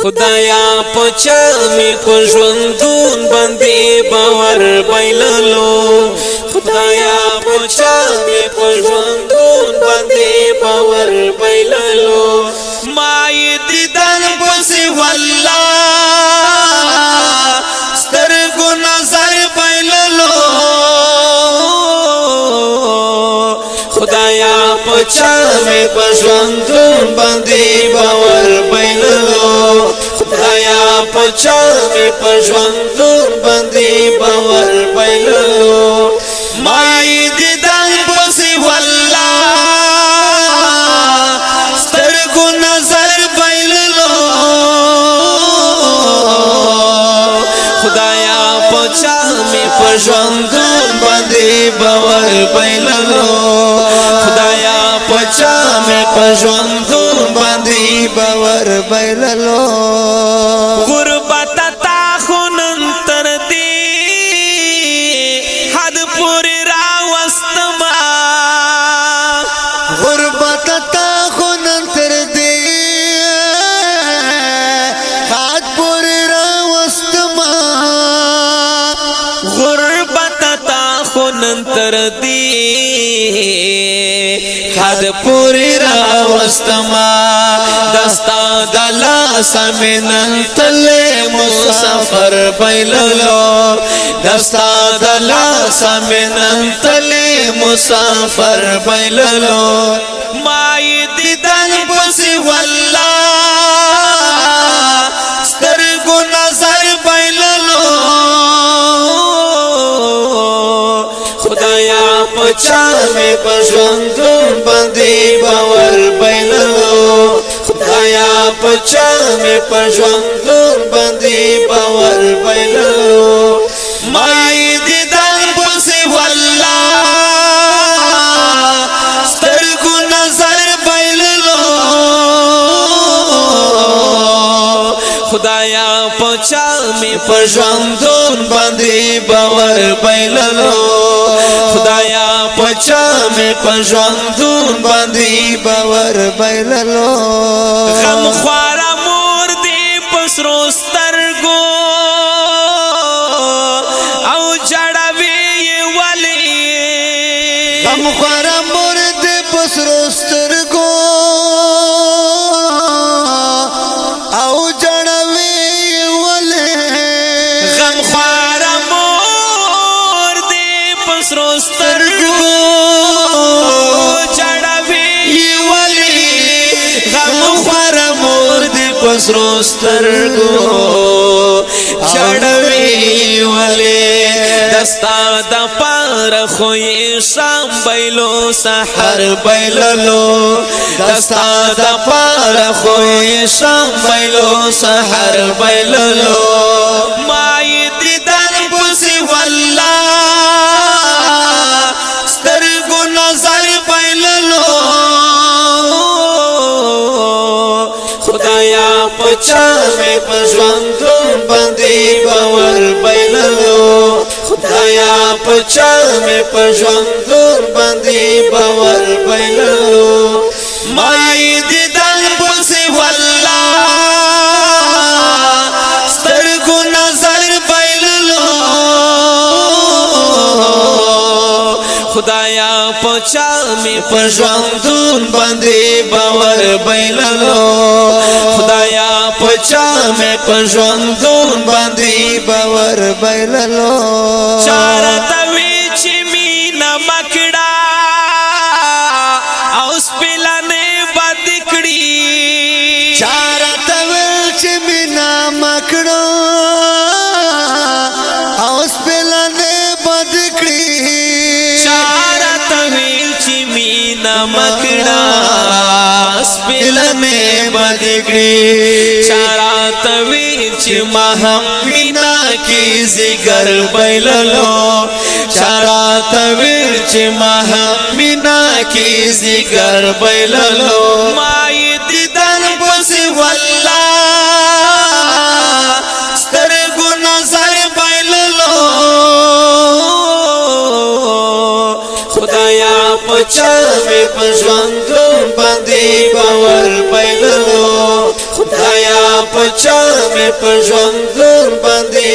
خدایا پچا می پژوندون باندې باور بایللو خدایا پچا می پژوندون باندې باور بایللو ما دیدن پسې والله سترګو نظر بایللو خدایا پچا می پژوندون باندې باور بایللو خدایا پچا می پژوندون باندې باور بایللو ما دیدن پسې والله سترګو نظر بایللو خدایا پچا می پژوندون باندې باور بایللو خدایا پچا می پژوندون باندې باور بایللو غربت تا خونن تر دی حد پوری راوستما غربت تا خونن تر دی حد پوری راوستما غربت تا خونن تر دی حد پوری راوستما دستا دلا سمنن تل مسافر بایللو دستا دلا سمنن تل مسافر بایللو ما دیدن پسې والله سترګو نظر بایللو خدایا پچا می پژوندون باندې باور بایللو خدایا پچا می پژوندون باندې باور بایللو ما دیدن پسې والله سترګو نظر بایللو خدایا پچا می پژوندون باندې باور بایللو خدایا پچا می پژوندون باندې باور بایللو غم خوارا مور دی پسرو سترګو او جړوي ولی غم خوارا مور دی پسرو سترګو او جړوي ولی غم خوارا مور دی پسرو سترګو پسرو سترګو چړوي ولې دستا د پار خوې شام بایلو سحر بایللو دستا د پار خوې شام بایلو سحر بایللو ما دیدن پسې والله سترګو نظر بایللو خدایا پچا می پژوندون باندې باور بایللو خدایا پچا می پژوندون باندې باور بایللو ما دیدن پسې والله سترګو نظر بایللو خدایا پچا می پژوندون باندې باور بایللو خدایا پچا می پژوندون باندې باور بایللو چارته وی چې مینا مکړه او سپلانه بد کړي چارته وی چې مینا مکړه او سپلانه بد کړي چارته وی چې مینا مکړه سپلانه بد کړي چارته وی چې ما مینا کی زیګر بایللو چارته وی چې ما مینا کی زیګر بایللو ما دیدن پسې والله سترګو نظر بایللو خدایا پچا می پژوندون باندې باور بایللو خدایا چا می په ژوندون باندې